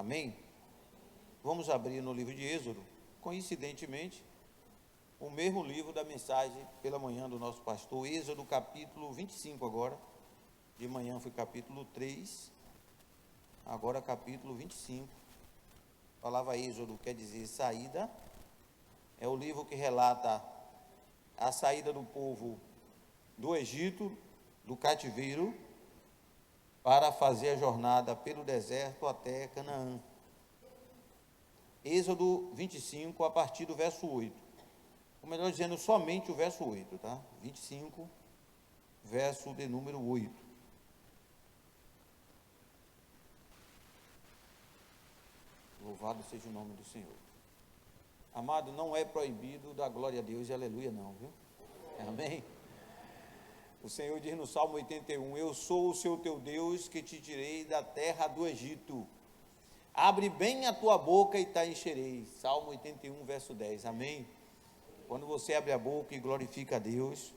Amém? Vamos abrir no livro de Êxodo, coincidentemente, o mesmo livro da mensagem pela manhã do nosso pastor, Êxodo capítulo 25 agora. De manhã foi capítulo 3, agora capítulo 25. A palavra Êxodo quer dizer saída. É o livro que relata a saída do povo do Egito, do cativeiro, para fazer a jornada pelo deserto até Canaã. Êxodo 25, a partir do verso 8. Ou melhor dizendo, somente o verso 8, tá? 25, verso de número 8. Louvado seja o nome do Senhor. Amado, não é proibido dar glória a Deus e aleluia não, viu? Amém? O Senhor diz no Salmo 81, eu sou o seu teu Deus que te tirei da terra do Egito. Abre bem a tua boca e te encherei. Salmo 81, verso 10. Amém? Quando você abre a boca e glorifica a Deus,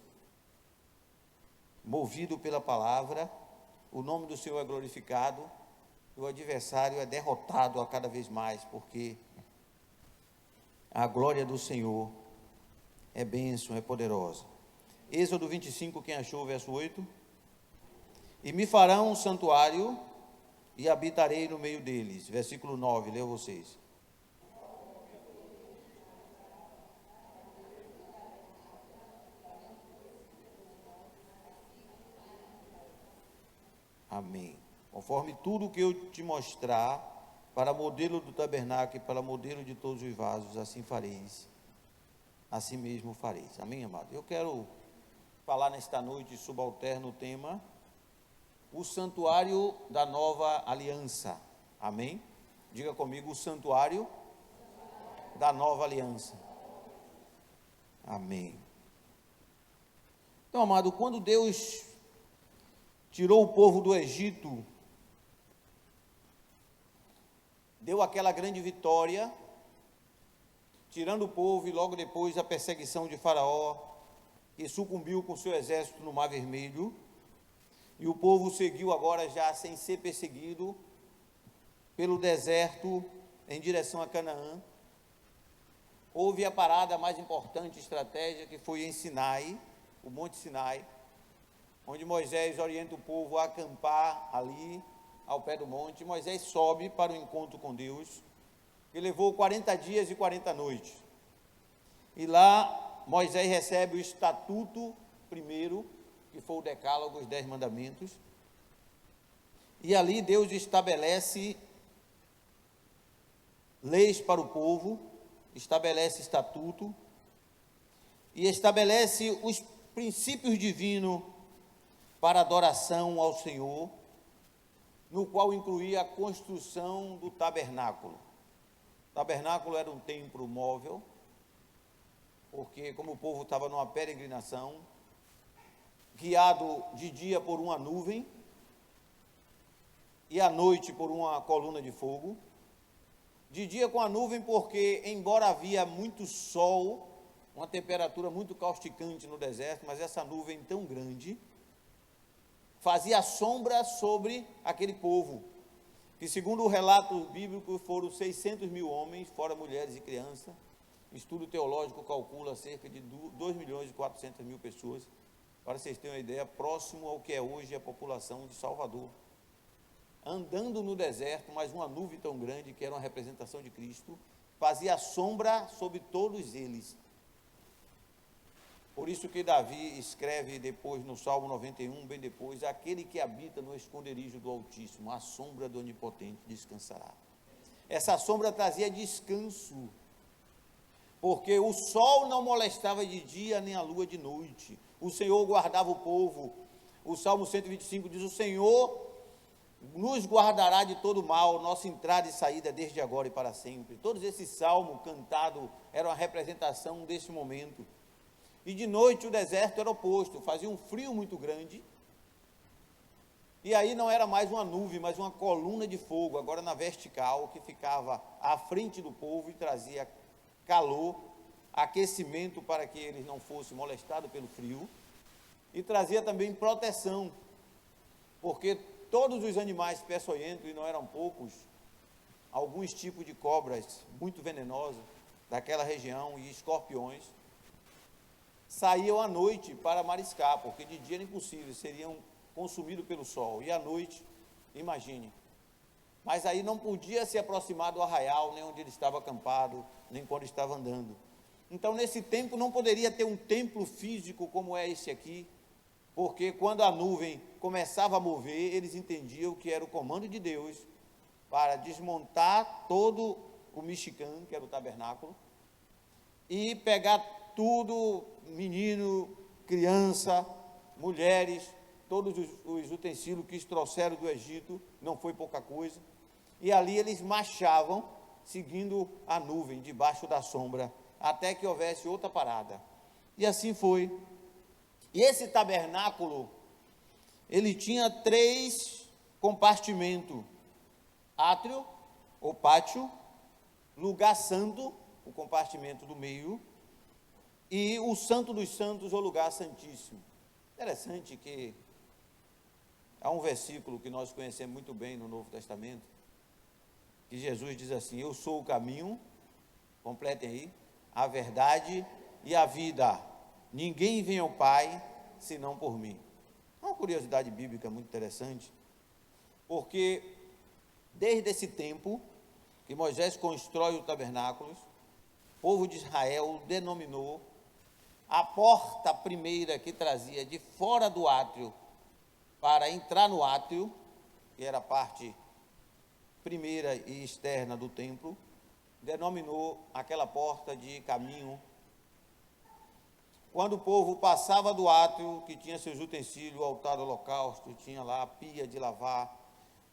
movido pela palavra, o nome do Senhor é glorificado e o adversário é derrotado a cada vez mais, porque a glória do Senhor é bênção, é poderosa. Êxodo 25, quem achou o verso 8? E me farão um santuário e habitarei no meio deles. Versículo 9, leio vocês. Amém. Conforme tudo que eu te mostrar, para modelo do tabernáculo e para modelo de todos os vasos, assim fareis, assim mesmo fareis. Amém, amado? Eu quero falar nesta noite subalterno o tema, o santuário da nova aliança. Amém? Diga comigo, o santuário da nova aliança. Amém. Então, amado, quando Deus tirou o povo do Egito, deu aquela grande vitória, tirando o povo e logo depois a perseguição de Faraó, que sucumbiu com seu exército no Mar Vermelho, e o povo seguiu agora já sem ser perseguido pelo deserto em direção a Canaã. Houve a parada mais importante, estratégia, que foi em Sinai, o Monte Sinai, onde Moisés orienta o povo a acampar ali, ao pé do monte. Moisés sobe para o encontro com Deus, que levou 40 dias e 40 noites. E lá Moisés recebe o estatuto primeiro, que foi o decálogo, os 10 mandamentos. E ali Deus estabelece leis para o povo, estabelece estatuto e estabelece os princípios divinos para adoração ao Senhor, no qual incluía a construção do tabernáculo. O tabernáculo era um templo móvel, porque como o povo estava numa peregrinação, guiado de dia por uma nuvem e à noite por uma coluna de fogo, de dia com a nuvem porque, embora havia muito sol, uma temperatura muito causticante no deserto, mas essa nuvem tão grande fazia sombra sobre aquele povo, que segundo o relato bíblico foram 600 mil homens, fora mulheres e crianças. Estudo teológico calcula cerca de 2 milhões e 400 mil pessoas, para vocês terem uma ideia, próximo ao que é hoje a população de Salvador, andando no deserto, mas uma nuvem tão grande, que era uma representação de Cristo, fazia sombra sobre todos eles. Por isso que Davi escreve depois no Salmo 91, bem depois, aquele que habita no esconderijo do Altíssimo, a sombra do Onipotente descansará. Essa sombra trazia descanso, porque o sol não molestava de dia, nem a lua de noite. O Senhor guardava o povo. O Salmo 125 diz, o Senhor nos guardará de todo mal, nossa entrada e saída desde agora e para sempre. Todos esses salmos cantados eram a representação desse momento. E de noite o deserto era oposto, fazia um frio muito grande, e aí não era mais uma nuvem, mas uma coluna de fogo, agora na vertical, que ficava à frente do povo e trazia calor, aquecimento para que eles não fossem molestados pelo frio, e trazia também proteção, porque todos os animais peçonhentos, e não eram poucos, alguns tipos de cobras muito venenosas daquela região e escorpiões, saíam à noite para mariscar, porque de dia era impossível, seriam consumidos pelo sol, e à noite, imagine. Mas aí não podia se aproximar do arraial, nem onde ele estava acampado, nem quando estava andando. Então, nesse tempo, não poderia ter um templo físico como é esse aqui, porque quando a nuvem começava a mover, eles entendiam que era o comando de Deus para desmontar todo o Mishkan, que era o tabernáculo, e pegar tudo, menino, criança, mulheres, todos os utensílios que eles trouxeram do Egito, não foi pouca coisa, e ali eles marchavam, seguindo a nuvem, debaixo da sombra, até que houvesse outra parada. E assim foi. E esse tabernáculo, ele tinha 3 compartimentos: átrio, ou pátio, lugar santo, o compartimento do meio, e o santo dos santos, ou lugar santíssimo. Interessante que há um versículo que nós conhecemos muito bem no Novo Testamento, que Jesus diz assim: eu sou o caminho, completem aí, a verdade e a vida. Ninguém vem ao Pai senão por mim. É uma curiosidade bíblica muito interessante, porque desde esse tempo que Moisés constrói o tabernáculo, o povo de Israel denominou a porta primeira que trazia de fora do átrio para entrar no átrio, que era a parte primeira e externa do templo, denominou aquela porta de caminho. Quando o povo passava do átrio, que tinha seus utensílios, o altar do holocausto, tinha lá a pia de lavar,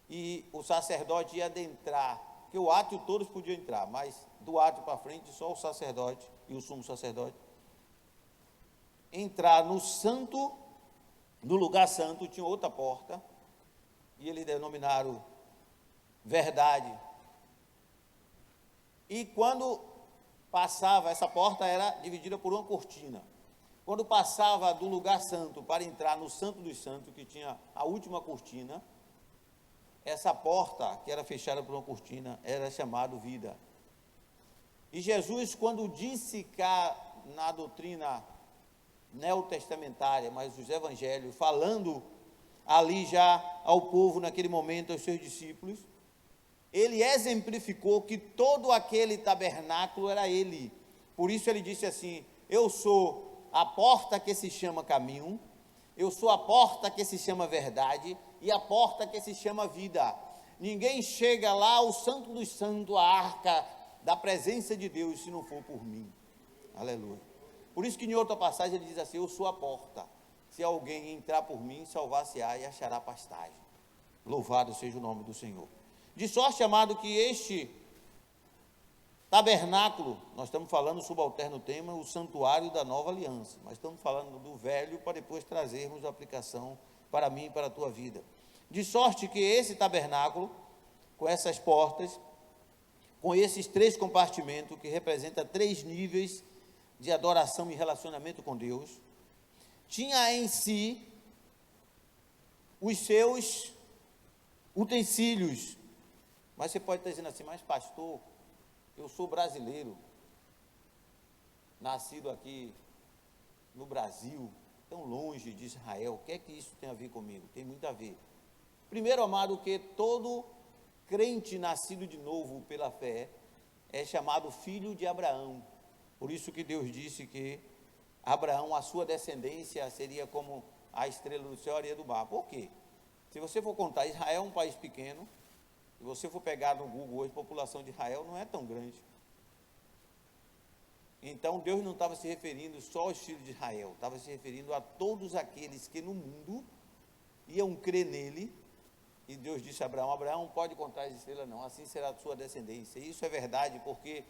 e o sacerdote ia adentrar, porque o átrio todos podiam entrar, mas do átrio para frente só o sacerdote e o sumo sacerdote. Entrar no santo, no lugar santo, tinha outra porta, e eles denominaram verdade. E quando passava, essa porta era dividida por uma cortina. Quando passava do lugar santo para entrar no santo dos santos, que tinha a última cortina, essa porta, que era fechada por uma cortina, era chamada vida. E Jesus, quando disse cá na doutrina neotestamentária, mas os evangelhos, falando ali já ao povo naquele momento, aos seus discípulos, ele exemplificou que todo aquele tabernáculo era ele. Por isso ele disse assim: eu sou a porta que se chama caminho, eu sou a porta que se chama verdade e a porta que se chama vida. Ninguém chega lá ao santo dos santos, a arca da presença de Deus, se não for por mim. Aleluia. Por isso que em outra passagem ele diz assim: eu sou a porta, se alguém entrar por mim, salvar-se-á e achará pastagem. Louvado seja o nome do Senhor. De sorte, amado, que este tabernáculo, nós estamos falando, subalterno tema, o santuário da nova aliança, mas estamos falando do velho para depois trazermos a aplicação para mim e para a tua vida. De sorte que esse tabernáculo, com essas portas, com esses 3 compartimentos, que representa 3 níveis de adoração e relacionamento com Deus, tinha em si os seus utensílios. Mas você pode estar dizendo assim: mas pastor, eu sou brasileiro, nascido aqui no Brasil, tão longe de Israel, o que é que isso tem a ver comigo? Tem muito a ver. Primeiro, amado, que todo crente nascido de novo pela fé é chamado filho de Abraão. Por isso que Deus disse que Abraão, a sua descendência, seria como a estrela do céu e a areia do mar. Por quê? Se você for contar, Israel é um país pequeno. Se você for pegar no Google hoje, a população de Israel não é tão grande. Então, Deus não estava se referindo só aos filhos de Israel, estava se referindo a todos aqueles que no mundo iam crer nele. E Deus disse a Abraão: Abraão, pode contar as estrelas não, assim será a sua descendência. E isso é verdade, porque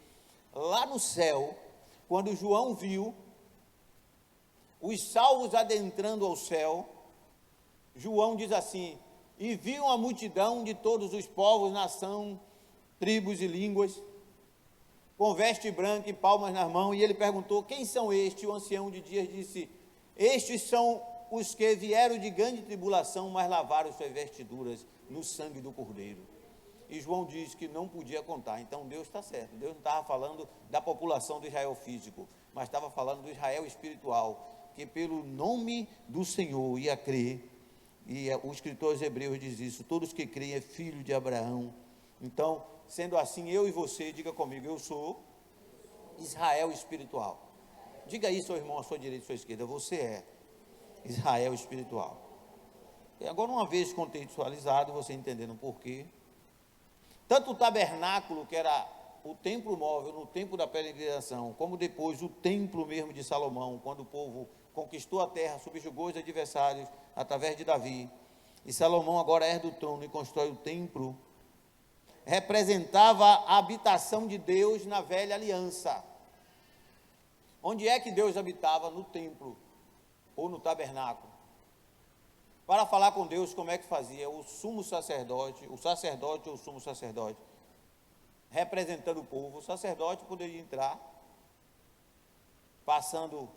lá no céu, quando João viu os salvos adentrando ao céu, João diz assim: e viu a multidão de todos os povos, nação, tribos e línguas, com veste branca e palmas nas mãos, e ele perguntou: quem são estes? O ancião de dias disse: estes são os que vieram de grande tribulação, mas lavaram suas vestiduras no sangue do Cordeiro. e João diz que não podia contar. Então Deus está certo, Deus não estava falando da população do Israel físico, mas estava falando do Israel espiritual, que pelo nome do Senhor ia crer, e o escritor aos Hebreus diz isso, todos que creem é filho de Abraão. Então, sendo assim, eu e você, diga comigo, eu sou Israel espiritual. Diga isso ao irmão à sua direita e à sua esquerda, você é Israel espiritual. E agora, uma vez contextualizado, você entendendo o porquê, tanto o tabernáculo, que era o templo móvel no tempo da peregrinação, como depois o templo mesmo de Salomão, quando o povo conquistou a terra, subjugou os adversários através de Davi, e Salomão agora herda o trono e constrói o templo, representava a habitação de Deus na velha aliança. Onde é que Deus habitava? No templo ou no tabernáculo. Para falar com Deus, como é que fazia? O sacerdote ou o sumo sacerdote, representando o povo, o sacerdote poderia entrar, passando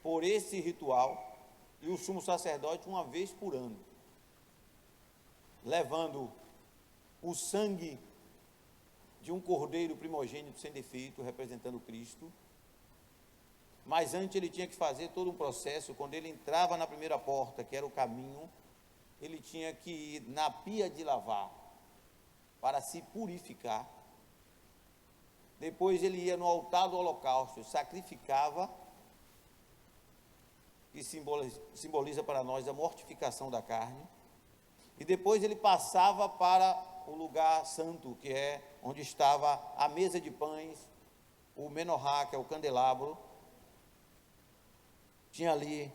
por esse ritual, e o sumo sacerdote uma vez por ano, levando o sangue de um cordeiro primogênito sem defeito, representando Cristo. Mas antes ele tinha que fazer todo um processo. Quando ele entrava na primeira porta, que era o caminho, ele tinha que ir na pia de lavar, para se purificar. Depois ele ia no altar do holocausto, sacrificava, que simboliza para nós a mortificação da carne. E depois ele passava para o lugar santo, que é onde estava a mesa de pães, o menorá, que é o candelabro. Tinha ali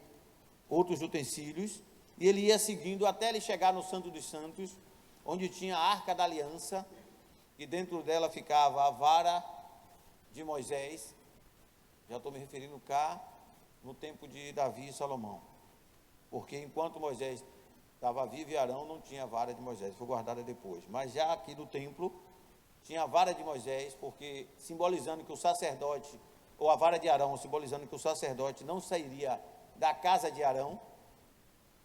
outros utensílios, e ele ia seguindo até ele chegar no Santo dos Santos, onde tinha a Arca da Aliança, e dentro dela ficava a vara de Moisés. Já estou me referindo cá no tempo de Davi e Salomão, porque enquanto Moisés estava vivo e Arão não tinha a vara de Moisés, foi guardada depois, mas já aqui no templo tinha a vara de Moisés, porque simbolizando que o sacerdote, ou a vara de Arão, simbolizando que o sacerdote não sairia da casa de Arão,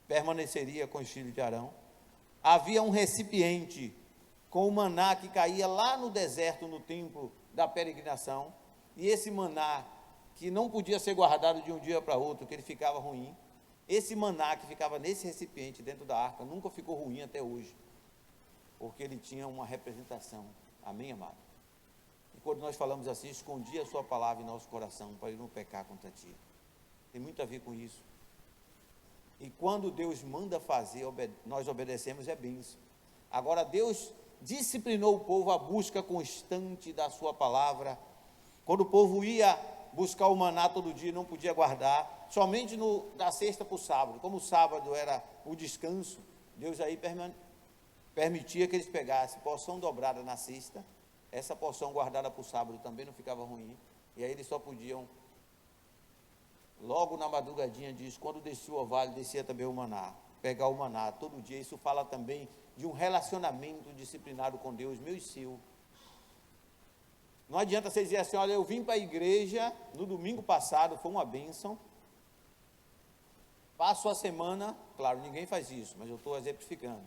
permaneceria com os filhos de Arão. Havia um recipiente com o maná que caía lá no deserto, no templo da peregrinação, e esse maná, que não podia ser guardado de um dia para outro, que ele ficava ruim, esse maná que ficava nesse recipiente dentro da arca, nunca ficou ruim até hoje, porque ele tinha uma representação. Amém, amado? E quando nós falamos assim, escondi a sua palavra em nosso coração, para ele não pecar contra ti. Tem muito a ver com isso. E quando Deus manda fazer, nós obedecemos, é bênção. Agora, Deus disciplinou o povo à busca constante da sua palavra. Quando o povo ia buscar o maná todo dia, não podia guardar, somente da sexta para o sábado. Como o sábado era o descanso, Deus aí permitia que eles pegassem porção dobrada na sexta, essa porção guardada para o sábado também não ficava ruim, e aí eles só podiam, logo na madrugadinha diz, quando descia o orvalho, descia também o maná, pegar o maná todo dia. Isso fala também de um relacionamento disciplinado com Deus, meu e seu. Não adianta você dizer assim, olha, eu vim para a igreja no domingo passado, foi uma bênção, passo a semana, claro, ninguém faz isso, mas eu estou exemplificando,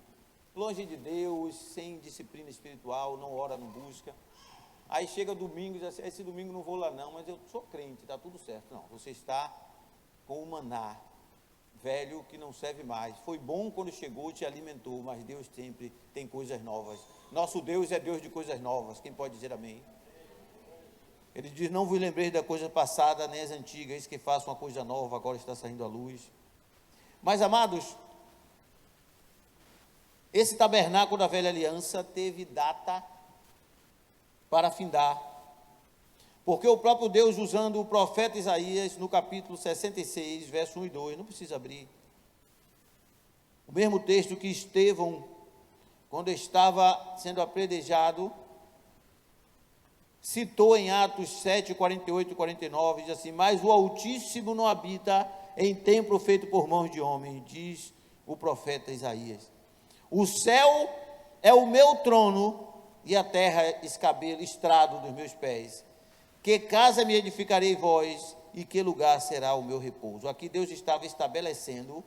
longe de Deus, sem disciplina espiritual, não ora, não busca, aí chega domingo e diz assim, esse domingo não vou lá não, mas eu sou crente, está tudo certo. Não, você está com o maná velho que não serve mais, foi bom quando chegou, te alimentou, mas Deus sempre tem coisas novas. Nosso Deus é Deus de coisas novas, quem pode dizer amém? Ele diz, não vos lembrei da coisa passada, nem as antigas, eis que faço uma coisa nova, agora está saindo à luz. Mas, amados, esse tabernáculo da velha aliança teve data para findar, porque o próprio Deus, usando o profeta Isaías, no capítulo 66, verso 1 e 2, não precisa abrir, o mesmo texto que Estevão, quando estava sendo apedrejado, citou em Atos 7, 48 e 49, diz assim, mas o Altíssimo não habita em templo feito por mãos de homens, diz o profeta Isaías. O céu é o meu trono e a terra escabelo, estrado dos meus pés. Que casa me edificarei vós e que lugar será o meu repouso? Aqui Deus estava estabelecendo,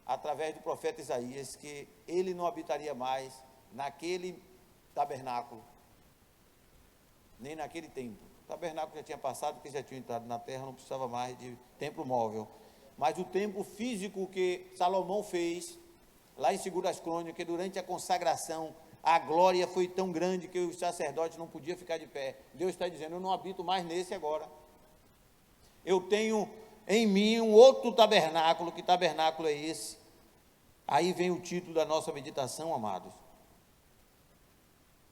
através do profeta Isaías, que ele não habitaria mais naquele tabernáculo, nem naquele templo. O tabernáculo já tinha passado, porque já tinha entrado na terra, não precisava mais de templo móvel. Mas o templo físico que Salomão fez, lá em 2 Crônicas, durante a consagração, a glória foi tão grande que os sacerdotes não podiam ficar de pé. Deus está dizendo, eu não habito mais nesse agora. Eu tenho em mim um outro tabernáculo. Que tabernáculo é esse? Aí vem o título da nossa meditação, amados,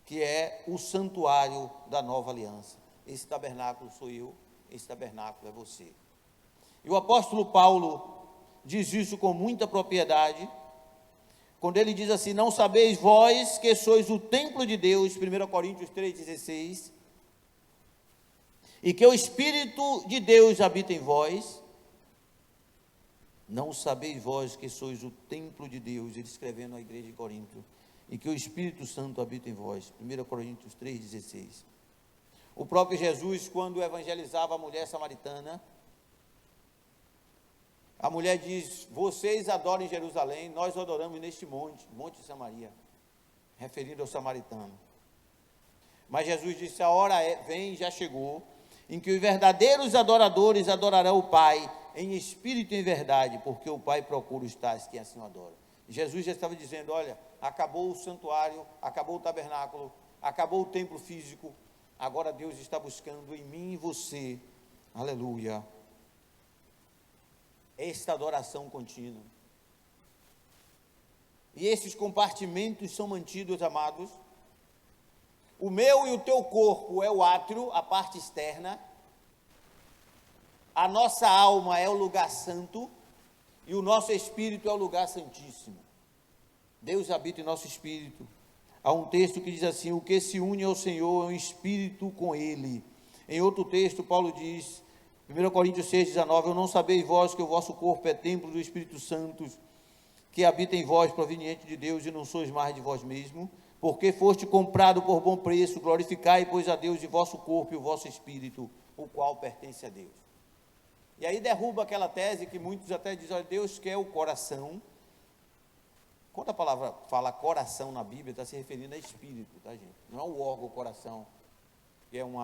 que é o santuário da nova aliança. Esse tabernáculo sou eu, esse tabernáculo é você. E o apóstolo Paulo diz isso com muita propriedade, quando ele diz assim, não sabeis vós que sois o templo de Deus, 1 Coríntios 3,16, e que o Espírito de Deus habita em vós. Não sabeis vós que sois o templo de Deus, ele escrevendo à igreja de Corinto, e que o Espírito Santo habita em vós, 1 Coríntios 3,16. O próprio Jesus, quando evangelizava a mulher samaritana, a mulher diz, vocês adoram em Jerusalém, nós adoramos neste monte, Monte de Samaria, referindo ao samaritano. Mas Jesus disse, a hora vem, já chegou, em que os verdadeiros adoradores adorarão o Pai, em espírito e em verdade, porque o Pai procura os tais que assim o adoram. Jesus já estava dizendo, olha, acabou o santuário, acabou o tabernáculo, acabou o templo físico, agora Deus está buscando em mim e você, aleluia, esta adoração contínua. E esses compartimentos são mantidos, amados. O meu e o teu corpo é o átrio, a parte externa. A nossa alma é o lugar santo e o nosso espírito é o lugar santíssimo. Deus habita em nosso espírito. Há um texto que diz assim, o que se une ao Senhor é um espírito com Ele. Em outro texto, Paulo diz, 1 Coríntios 6,19, eu não sabeis vós que o vosso corpo é templo do Espírito Santo, que habita em vós, proveniente de Deus, e não sois mais de vós mesmo, porque foste comprado por bom preço, glorificai, pois, a Deus de vosso corpo e o vosso espírito, o qual pertence a Deus. E aí derruba aquela tese que muitos até dizem, olha, Deus quer o coração. Quando a palavra fala coração na Bíblia, está se referindo a espírito, tá, gente? Não é o órgão coração, que é um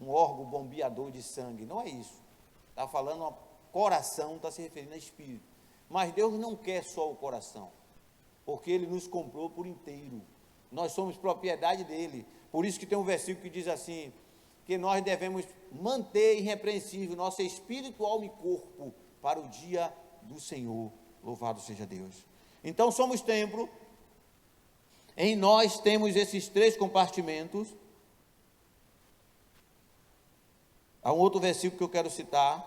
órgão bombeador de sangue, não é isso. Está falando, coração, está se referindo a espírito. Mas Deus não quer só o coração, porque Ele nos comprou por inteiro. Nós somos propriedade dEle. Por isso que tem um versículo que diz assim, que nós devemos manter irrepreensível nosso espírito, alma e corpo para o dia do Senhor. Louvado seja Deus. Então somos templo, em nós temos esses 3 compartimentos. Há um outro versículo que eu quero citar,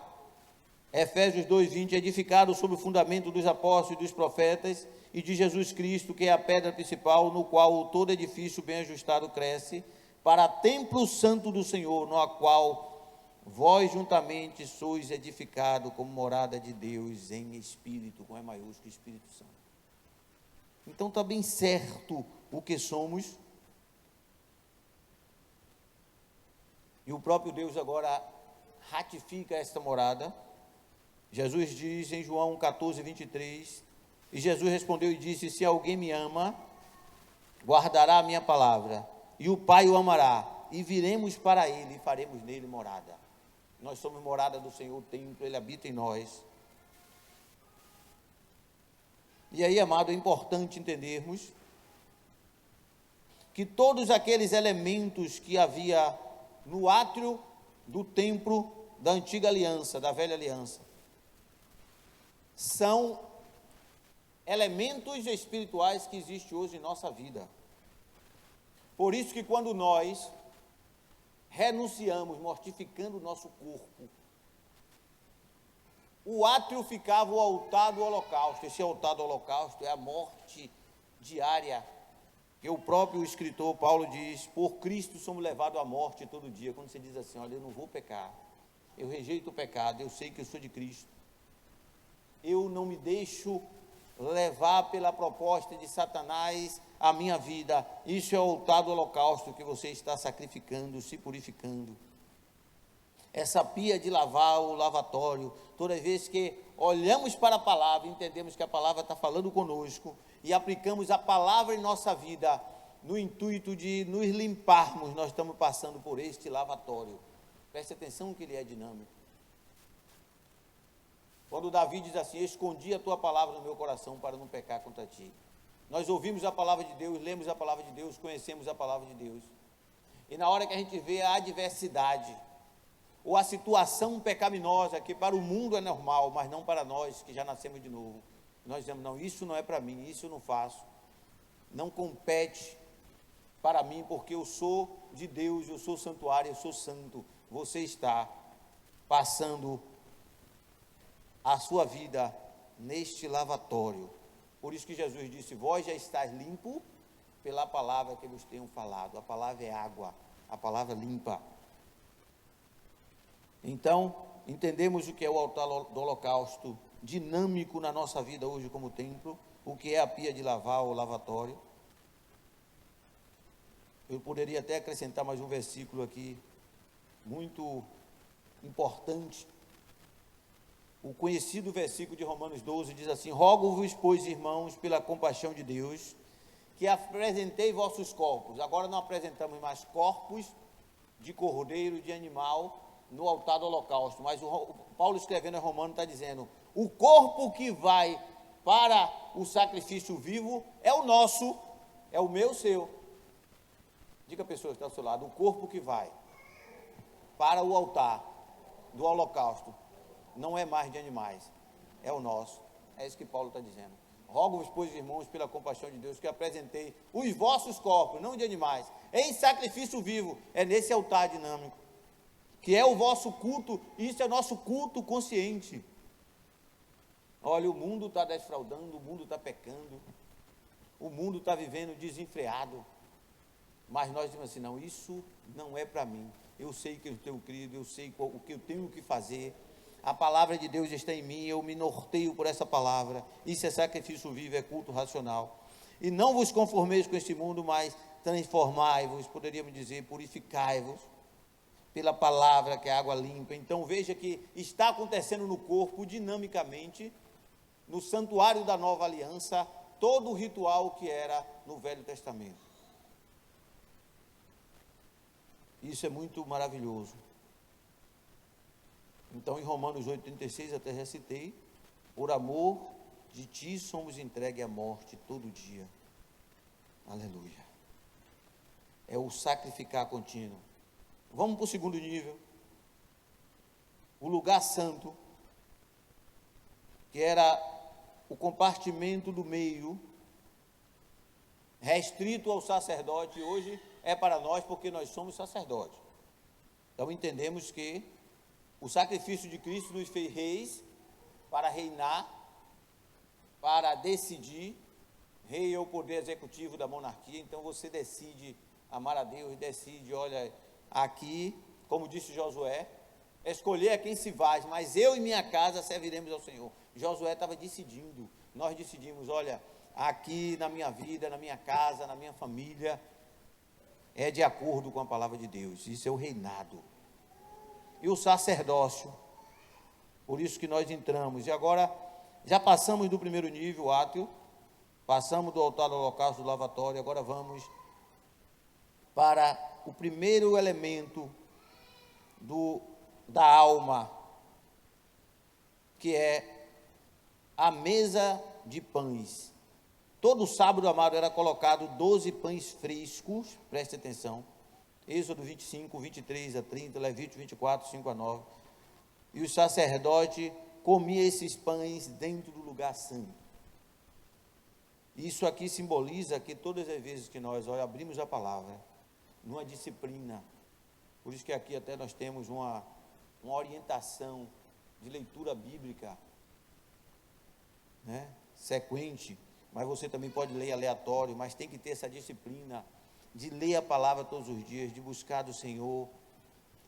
Efésios 2,20, edificado sobre o fundamento dos apóstolos e dos profetas e de Jesus Cristo, que é a pedra principal, no qual todo edifício bem ajustado cresce, para templo santo do Senhor, no qual vós juntamente sois edificados como morada de Deus em Espírito, com E maiúsculo, Espírito Santo. Então está bem certo o que somos. E o próprio Deus agora ratifica esta morada. Jesus diz em João 14:23, e Jesus respondeu e disse, se alguém me ama, guardará a minha palavra, e o Pai o amará, e viremos para ele, e faremos nele morada. Nós somos morada do Senhor, o templo, Ele habita em nós. E aí, amado, é importante entendermos que todos aqueles elementos que havia no átrio do templo da antiga aliança, da velha aliança, são elementos espirituais que existem hoje em nossa vida. Por isso que quando nós renunciamos, mortificando o nosso corpo, o átrio ficava o altar do holocausto. Esse altar do holocausto é a morte diária, que o próprio escritor Paulo diz, por Cristo somos levados à morte todo dia. Quando você diz assim, olha, eu não vou pecar, eu rejeito o pecado, eu sei que eu sou de Cristo, eu não me deixo levar pela proposta de Satanás a minha vida. Isso é o altar do holocausto que você está sacrificando, se purificando. essa pia de lavar, o lavatório, toda vez que olhamos para a palavra, entendemos que a palavra está falando conosco e aplicamos a palavra em nossa vida, no intuito de nos limparmos, nós estamos passando por este lavatório. Preste atenção que ele é dinâmico. Quando Davi diz assim: escondi a tua palavra no meu coração para não pecar contra ti. Nós ouvimos a palavra de Deus, lemos a palavra de Deus, conhecemos a palavra de Deus. E na hora que a gente vê a adversidade, ou a situação pecaminosa, que para o mundo é normal, mas não para nós que já nascemos de novo, nós dizemos: não, isso não é para mim, isso eu não faço, não compete para mim, porque eu sou de Deus, eu sou santuário, eu sou santo. Você está passando a sua vida neste lavatório. Por isso que Jesus disse: vós já estáis limpo pela palavra que eu vos tenho falado. A palavra é água, a palavra limpa. Então, entendemos o que é o altar do holocausto, dinâmico na nossa vida hoje como templo, o que é a pia de lavar, o lavatório. Eu poderia até acrescentar mais um versículo aqui, muito importante. O conhecido versículo de Romanos 12 diz assim: rogo-vos, pois, irmãos, pela compaixão de Deus, que apresentei vossos corpos. Agora não apresentamos mais corpos de cordeiro, de animal, no altar do holocausto, mas o Paulo escrevendo a Romanos está dizendo: o corpo que vai para o sacrifício vivo é o nosso, é o meu, seu. Diga a pessoa que está ao seu lado: o corpo que vai para o altar do holocausto não é mais de animais, é o nosso. É isso que Paulo está dizendo. Rogo-vos, pois, irmãos, pela compaixão de Deus, que apresentei os vossos corpos, não de animais, em sacrifício vivo. É nesse altar dinâmico, que é o vosso culto. Isso é nosso culto consciente. Olha, o mundo está desfraudando, o mundo está pecando, o mundo está vivendo desenfreado, mas nós dizemos assim: não, isso não é para mim. Eu sei que eu tenho crido, eu sei o que eu tenho que fazer. A palavra de Deus está em mim, eu me norteio por essa palavra. Isso é sacrifício vivo, é culto racional. E não vos conformeis com este mundo, mas transformai-vos, poderíamos dizer, purificai-vos, pela palavra que é água limpa. Então veja que está acontecendo no corpo, dinamicamente, no santuário da nova aliança, todo o ritual que era no Velho Testamento. Isso é muito maravilhoso. Então, em Romanos 8,36, até recitei: por amor de ti somos entregues à morte todo dia. Aleluia. É o sacrificar contínuo. Vamos para o segundo nível. O lugar santo, que era o compartimento do meio, restrito ao sacerdote, hoje é para nós, porque nós somos sacerdotes. Então entendemos que o sacrifício de Cristo nos fez reis para reinar, para decidir. Rei é o poder executivo da monarquia. Então você decide amar a Deus, decide: olha, aqui, como disse Josué, escolher a quem se vai, mas eu e minha casa serviremos ao Senhor. Josué estava decidindo. Nós decidimos: olha, aqui na minha vida, na minha casa, na minha família, é de acordo com a palavra de Deus. Isso é o reinado. E o sacerdócio, por isso que nós entramos. E agora, já passamos do primeiro nível, átrio, passamos do altar do holocausto, do lavatório, agora vamos para o primeiro elemento da alma, que é a mesa de pães. Todo sábado, amado, era colocado 12 pães frescos, preste atenção, Êxodo 25, 23 a 30, Levítico 24, 5 a 9, e o sacerdote comia esses pães dentro do lugar santo. Isso aqui simboliza que todas as vezes que nós abrimos a palavra, numa disciplina, por isso que aqui até nós temos uma orientação de leitura bíblica, né, sequente, mas você também pode ler aleatório, mas tem que ter essa disciplina de ler a palavra todos os dias, de buscar do Senhor,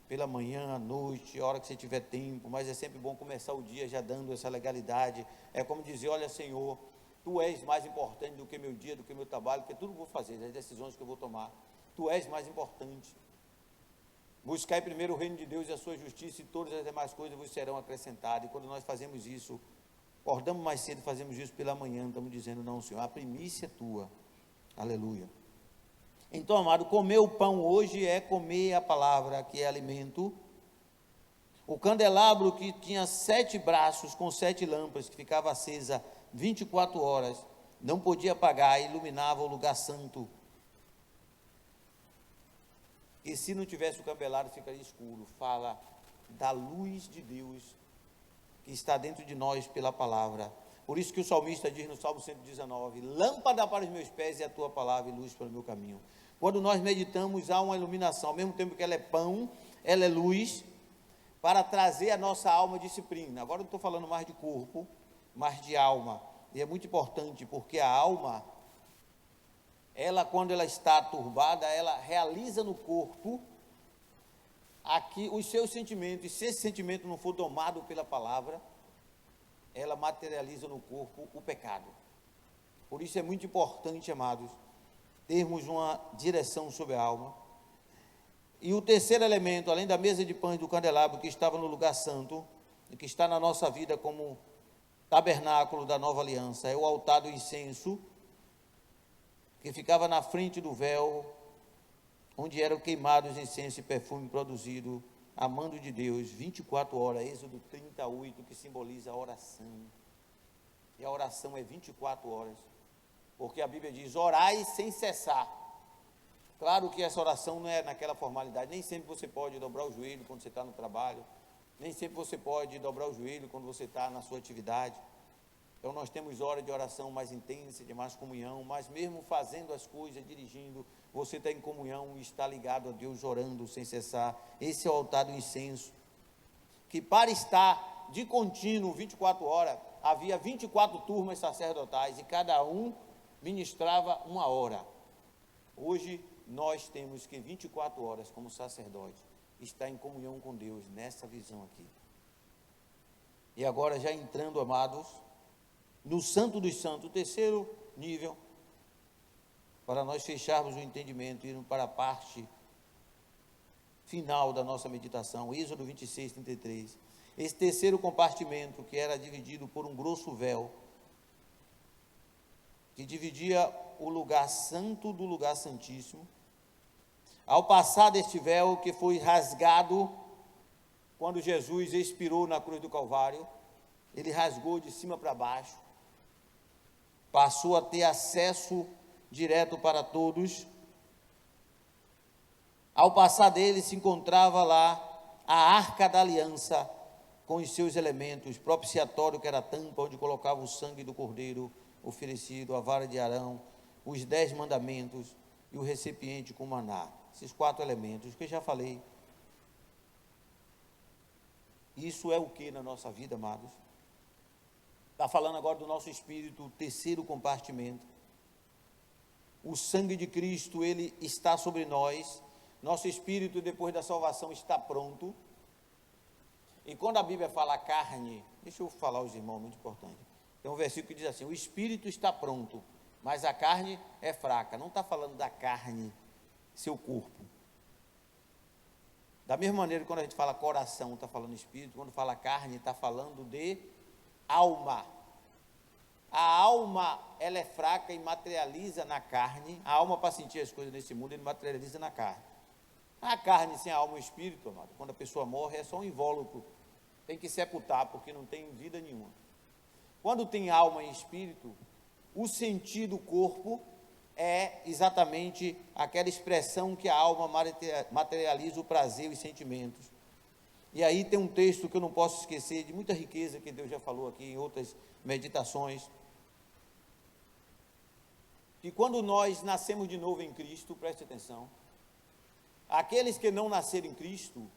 pela manhã, à noite, a hora que você tiver tempo, mas é sempre bom começar o dia já dando essa legalidade. É como dizer: olha, Senhor, Tu és mais importante do que meu dia, do que meu trabalho, porque tudo que eu vou fazer, as decisões que eu vou tomar, Tu és mais importante. Buscai primeiro o reino de Deus e a sua justiça, e todas as demais coisas vos serão acrescentadas. E quando nós fazemos isso, acordamos mais cedo, fazemos isso pela manhã, estamos dizendo: não, Senhor, a primícia é tua. Aleluia. Então, amado, comer o pão hoje é comer a palavra, que é alimento. O candelabro que tinha 7 braços com 7 lâmpadas, que ficava acesa 24 horas, não podia apagar, iluminava o lugar santo. E se não tivesse o candelabro, ficaria escuro. Fala da luz de Deus que está dentro de nós pela palavra. Por isso que o salmista diz no Salmo 119: lâmpada para os meus pés é a tua palavra e luz para o meu caminho. Quando nós meditamos, há uma iluminação, ao mesmo tempo que ela é pão, ela é luz, para trazer a nossa alma disciplina. Agora eu estou falando mais de corpo, mais de alma. E é muito importante, porque a alma, ela, quando ela está turbada, ela realiza no corpo aqui os seus sentimentos. E se esse sentimento não for domado pela palavra, ela materializa no corpo o pecado. Por isso é muito importante, amados, termos uma direção sobre a alma. E o terceiro elemento, além da mesa de pães do candelabro, que estava no lugar santo, e que está na nossa vida como tabernáculo da nova aliança, é o altar do incenso, que ficava na frente do véu, onde eram queimados incenso e perfume produzido a mando de Deus, 24 horas, Êxodo 38, que simboliza a oração. E a oração é 24 horas, porque a Bíblia diz: orai sem cessar. Claro que essa oração não é naquela formalidade, nem sempre você pode dobrar o joelho quando você está no trabalho, nem sempre você pode dobrar o joelho quando você está na sua atividade. Então nós temos horas de oração mais intensa, de mais comunhão, mas mesmo fazendo as coisas, dirigindo, você está em comunhão e está ligado a Deus, orando sem cessar. Esse é o altar do incenso, que para estar de contínuo 24 horas, havia 24 turmas sacerdotais, e cada um ministrava 1 hora. Hoje nós temos que 24 horas como sacerdote estar em comunhão com Deus, nessa visão aqui. E agora, já entrando, amados, no Santo dos Santos, o terceiro nível, para nós fecharmos o entendimento e irmos para a parte final da nossa meditação, Êxodo 26, 33. Esse terceiro compartimento, que era dividido por um grosso véu, que dividia o lugar santo do lugar santíssimo, ao passar deste véu, que foi rasgado quando Jesus expirou na cruz do Calvário, ele rasgou de cima para baixo, passou a ter acesso direto para todos. Ao passar dele, se encontrava lá a Arca da Aliança, com os seus elementos, propiciatório, que era a tampa onde colocava o sangue do cordeiro oferecido, a vara de Arão, os 10 mandamentos e o recipiente com maná. Esses 4 elementos que eu já falei. Isso é o que na nossa vida, amados? Está falando agora do nosso espírito, o terceiro compartimento. O sangue de Cristo, ele está sobre nós. Nosso espírito, depois da salvação, está pronto. E quando a Bíblia fala carne, deixa eu falar aos irmãos, muito importante. Tem um versículo que diz assim: o espírito está pronto, mas a carne é fraca. Não está falando da carne, seu corpo. Da mesma maneira que quando a gente fala coração, está falando espírito, quando fala carne, está falando de alma. A alma, ela é fraca e materializa na carne. A alma, para sentir as coisas nesse mundo, ele materializa na carne. A carne sem a alma e o espírito, amado, quando a pessoa morre, é só um invólucro. Tem que sepultar, porque não tem vida nenhuma. Quando tem alma e espírito, o sentir do corpo é exatamente aquela expressão que a alma materializa o prazer e os sentimentos. E aí tem um texto que eu não posso esquecer, de muita riqueza, que Deus já falou aqui em outras meditações, que quando nós nascemos de novo em Cristo, preste atenção, aqueles que não nasceram em Cristo,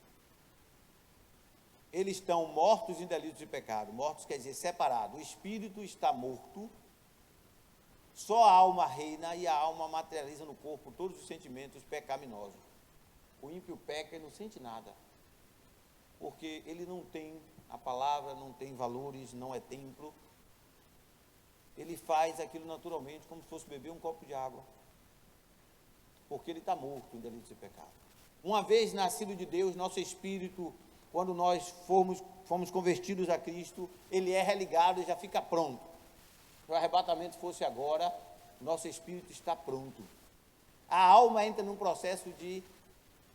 eles estão mortos em delitos de pecado. Mortos quer dizer separado. O espírito está morto, só a alma reina, e a alma materializa no corpo todos os sentimentos pecaminosos. O ímpio peca e não sente nada, porque ele não tem a palavra, não tem valores, não é templo. Ele faz aquilo naturalmente, como se fosse beber um copo de água, porque ele está morto em delitos de pecado. Uma vez nascido de Deus, nosso espírito, quando nós fomos convertidos a Cristo, ele é religado e já fica pronto. Se o arrebatamento fosse agora, nosso espírito está pronto. A alma entra num processo de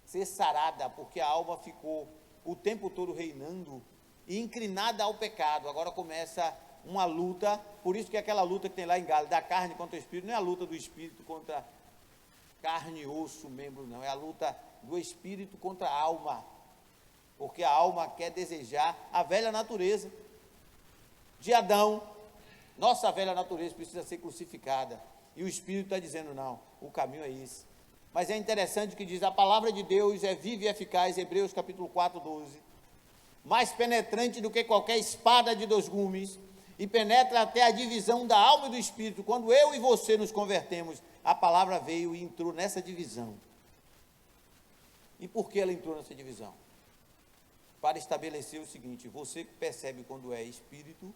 ser sarada, porque a alma ficou o tempo todo reinando e inclinada ao pecado. Agora começa uma luta, por isso que aquela luta que tem lá em Gálatas, da carne contra o espírito, não é a luta do espírito contra carne, osso, membro, não, é a luta do espírito contra a alma, porque a alma quer desejar a velha natureza de Adão. Nossa velha natureza precisa ser crucificada, e o espírito está dizendo, não, o caminho é esse. Mas é interessante que diz, a palavra de Deus é viva e eficaz, Hebreus capítulo 4, 12, mais penetrante do que qualquer espada de 2 gumes, e penetra até a divisão da alma e do espírito. Quando eu e você nos convertemos, a palavra veio e entrou nessa divisão. E por que ela entrou nessa divisão? Para estabelecer o seguinte, você percebe quando é espírito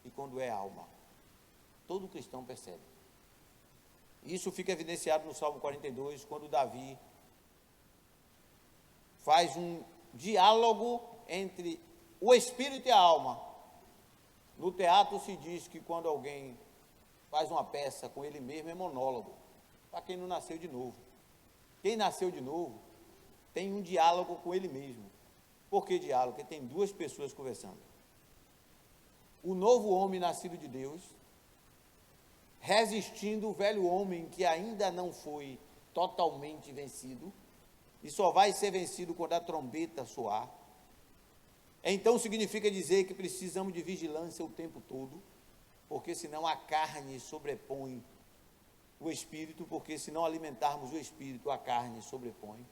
e quando é alma. Todo cristão percebe. Isso fica evidenciado no Salmo 42, quando Davi faz um diálogo entre o espírito e a alma. No teatro se diz que quando alguém faz uma peça com ele mesmo é monólogo, para quem não nasceu de novo. Quem nasceu de novo tem um diálogo com ele mesmo. Por que diálogo? Porque tem 2 pessoas conversando. O novo homem nascido de Deus, resistindo o velho homem que ainda não foi totalmente vencido, e só vai ser vencido quando a trombeta soar. Então significa dizer que precisamos de vigilância o tempo todo, porque senão a carne sobrepõe o espírito, porque se não alimentarmos o espírito, a carne sobrepõe.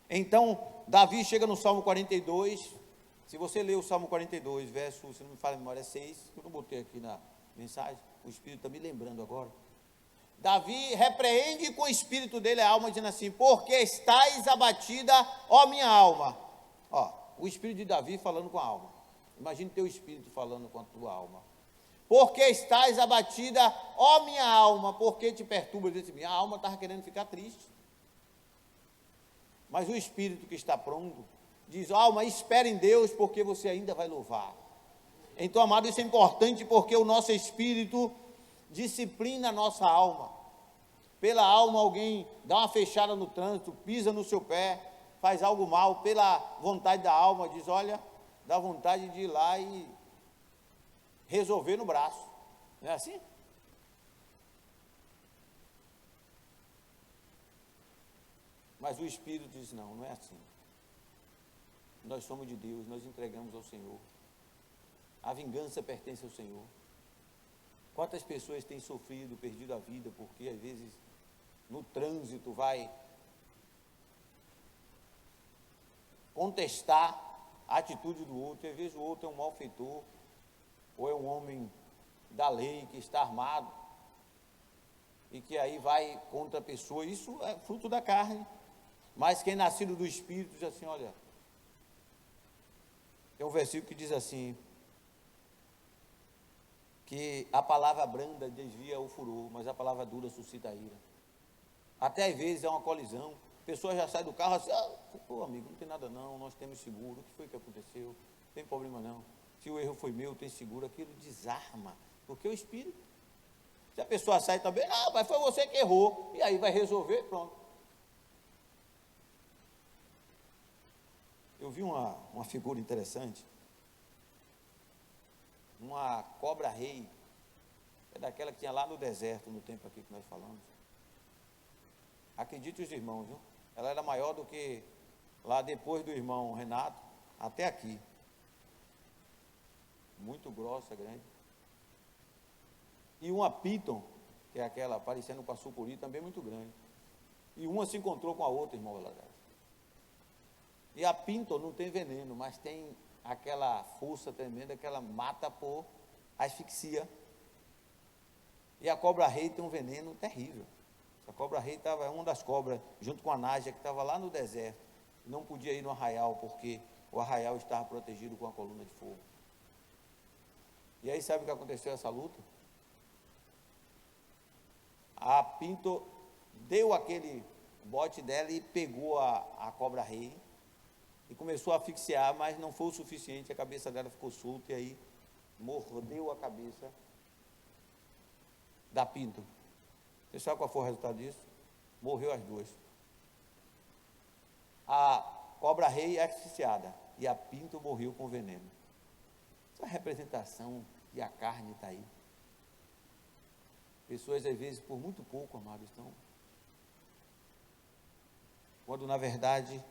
Então, Davi chega no Salmo 42, se você ler o Salmo 42, verso, se não me falha a memória, 6, que eu não botei aqui na mensagem, o espírito está me lembrando agora. Davi repreende com o espírito dele a alma, dizendo assim, porque estás abatida, ó minha alma. Ó, o espírito de Davi falando com a alma. Imagine teu espírito falando com a tua alma. Porque estás abatida, ó minha alma, porque te perturba? Minha alma estava querendo ficar triste. Mas o espírito que está pronto, diz, alma, espere em Deus, porque você ainda vai louvar. Então, amado, isso é importante, porque o nosso espírito disciplina a nossa alma. Pela alma, alguém dá uma fechada no trânsito, pisa no seu pé, faz algo mal, pela vontade da alma, diz, olha, dá vontade de ir lá e resolver no braço. Não é assim? Mas o Espírito diz, não é assim. Nós somos de Deus, nós entregamos ao Senhor. A vingança pertence ao Senhor. Quantas pessoas têm sofrido, perdido a vida, porque às vezes no trânsito vai contestar a atitude do outro, e às vezes o outro é um malfeitor, ou é um homem da lei que está armado, e que aí vai contra a pessoa. Isso é fruto da carne. Mas quem é nascido do Espírito diz assim, olha, tem um versículo que diz assim, que a palavra branda desvia o furor, mas a palavra dura suscita a ira. Até às vezes é uma colisão, a pessoa já sai do carro assim, pô amigo, não tem nada não, nós temos seguro, o que foi que aconteceu? Não tem problema não, se o erro foi meu, tem seguro. Aquilo desarma, porque o Espírito, se a pessoa sai também, mas foi você que errou, e aí vai resolver, pronto. Eu vi uma figura interessante, uma cobra-rei, é daquela que tinha lá no deserto, no tempo aqui que nós falamos. Acredite os irmãos, viu? Ela era maior do que lá depois do irmão Renato, até aqui. Muito grossa, grande. E uma piton, que é aquela parecendo com a sucuri, também muito grande. E uma se encontrou com a outra, irmão Valadares. E a pinto não tem veneno, mas tem aquela força tremenda que ela mata por asfixia. E a cobra-rei tem um veneno terrível. A cobra-rei estava, uma das cobras, junto com a nágia, que estava lá no deserto, não podia ir no arraial, porque o arraial estava protegido com a coluna de fogo. E aí sabe o que aconteceu nessa luta? A pinto deu aquele bote dela e pegou a cobra-rei e começou a asfixiar, mas não foi o suficiente, a cabeça dela ficou solta e aí mordeu a cabeça da Pinto. Você sabe qual foi o resultado disso? Morreu as duas. A cobra-rei é asfixiada e a Pinto morreu com veneno. Essa representação e a carne está aí. Pessoas, às vezes, por muito pouco, amados, estão. Quando, na verdade,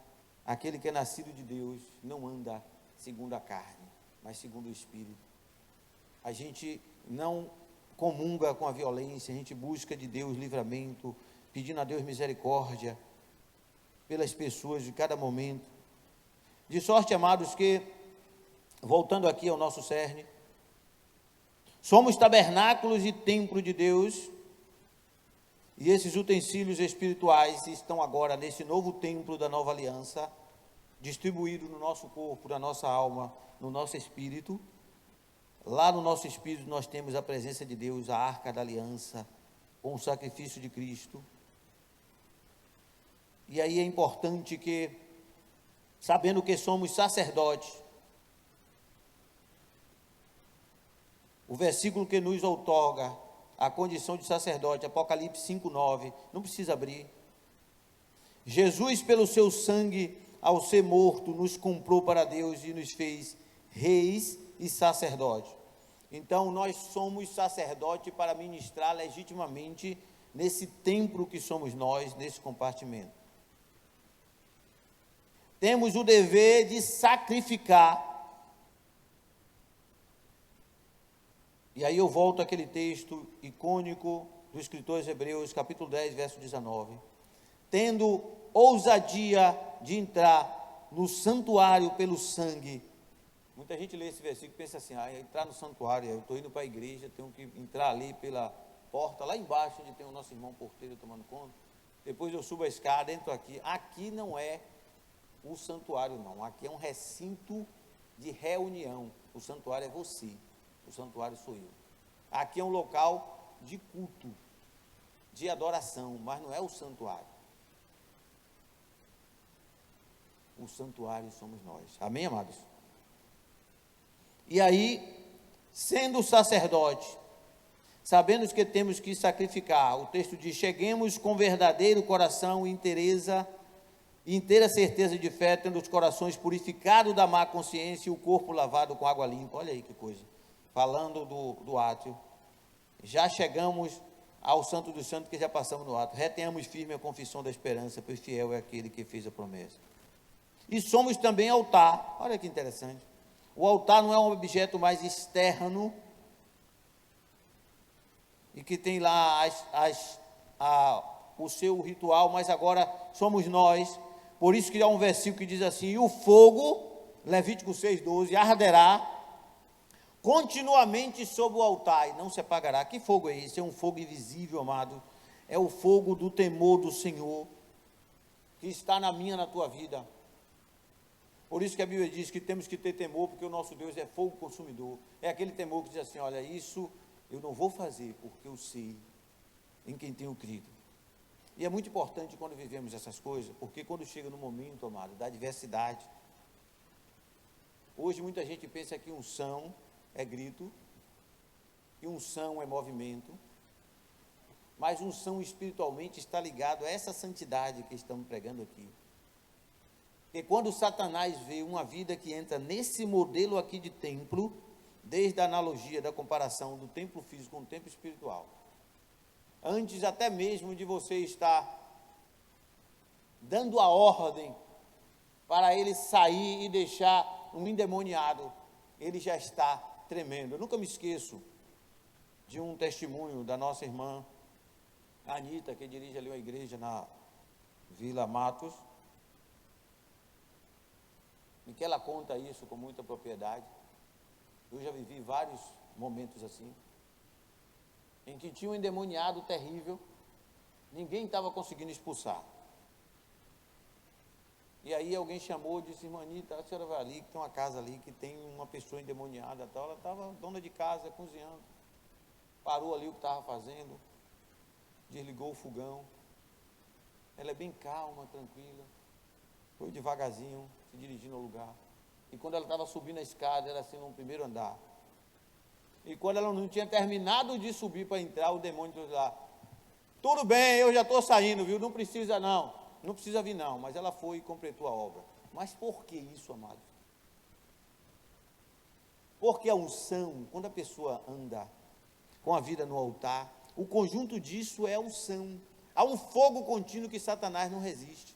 aquele que é nascido de Deus não anda segundo a carne, mas segundo o Espírito. A gente não comunga com a violência, a gente busca de Deus livramento, pedindo a Deus misericórdia pelas pessoas de cada momento. De sorte, amados, que, voltando aqui ao nosso cerne, somos tabernáculos e templo de Deus, e esses utensílios espirituais estão agora nesse novo templo da nova aliança, distribuído no nosso corpo, na nossa alma, no nosso espírito. Lá no nosso espírito nós temos a presença de Deus, a arca da aliança, com o sacrifício de Cristo. E aí é importante que, sabendo que somos sacerdotes, o versículo que nos outorga a condição de sacerdote, Apocalipse 5:9, não precisa abrir. Jesus, pelo seu sangue, ao ser morto, nos comprou para Deus e nos fez reis e sacerdotes. Então, nós somos sacerdotes para ministrar legitimamente nesse templo que somos nós, nesse compartimento. Temos o dever de sacrificar. E aí eu volto àquele texto icônico do escritor aos Hebreus, capítulo 10, verso 19. Tendo ousadia de entrar no santuário pelo sangue. Muita gente lê esse versículo e pensa assim, entrar no santuário, eu estou indo para a igreja, tenho que entrar ali pela porta, lá embaixo, onde tem o nosso irmão porteiro tomando conta, depois eu subo a escada, entro aqui. Aqui não é o santuário, não. Aqui é um recinto de reunião. O santuário é você. O santuário sou eu. Aqui é um local de culto, de adoração, mas não é o santuário. O santuário somos nós. Amém, amados? E aí, sendo sacerdote, sabendo que temos que sacrificar, o texto diz, cheguemos com verdadeiro coração e inteira certeza de fé, tendo os corações purificados da má consciência e o corpo lavado com água limpa. Olha aí que coisa. Falando do átrio, já chegamos ao Santo dos Santos, que já passamos no átrio. Retenhamos firme a confissão da esperança, pois fiel é aquele que fez a promessa. E somos também altar. Olha que interessante. O altar não é um objeto mais externo e que tem lá o seu ritual, mas agora somos nós. Por isso que há um versículo que diz assim, e o fogo, Levítico 6,12, arderá continuamente sobre o altar e não se apagará. Que fogo é esse? É um fogo invisível, amado. É o fogo do temor do Senhor, que está na minha, na tua vida. Por isso que a Bíblia diz que temos que ter temor, porque o nosso Deus é fogo consumidor. É aquele temor que diz assim, olha, isso eu não vou fazer, porque eu sei em quem tenho crido. E é muito importante quando vivemos essas coisas, porque quando chega no momento, amado, da adversidade, hoje muita gente pensa que unção é grito, que unção é movimento, mas unção espiritualmente está ligado a essa santidade que estamos pregando aqui. Porque quando Satanás vê uma vida que entra nesse modelo aqui de templo, desde a analogia da comparação do templo físico com o templo espiritual, antes até mesmo de você estar dando a ordem para ele sair e deixar um endemoniado, ele já está tremendo. Eu nunca me esqueço de um testemunho da nossa irmã Anita, que dirige ali uma igreja na Vila Matos, em que ela conta isso com muita propriedade. Eu já vivi vários momentos assim, em que tinha um endemoniado terrível, ninguém estava conseguindo expulsar. E aí alguém chamou e disse, irmã Anita, a senhora vai ali, que tem uma casa ali, que tem uma pessoa endemoniada, tal. Ela estava dona de casa, cozinhando, parou ali o que estava fazendo, desligou o fogão, Ela é bem calma, tranquila. Foi devagarzinho, se dirigindo ao lugar. E quando ela estava subindo a escada, era assim no primeiro andar. E quando ela não tinha terminado de subir para entrar, o demônio disse lá: tudo bem, eu já estou saindo, viu? Não precisa não. Não precisa vir não. Mas ela foi e completou a obra. Mas por que isso, amados? Porque a unção, quando a pessoa anda com a vida no altar, o conjunto disso é a unção. Há um fogo contínuo que Satanás não resiste.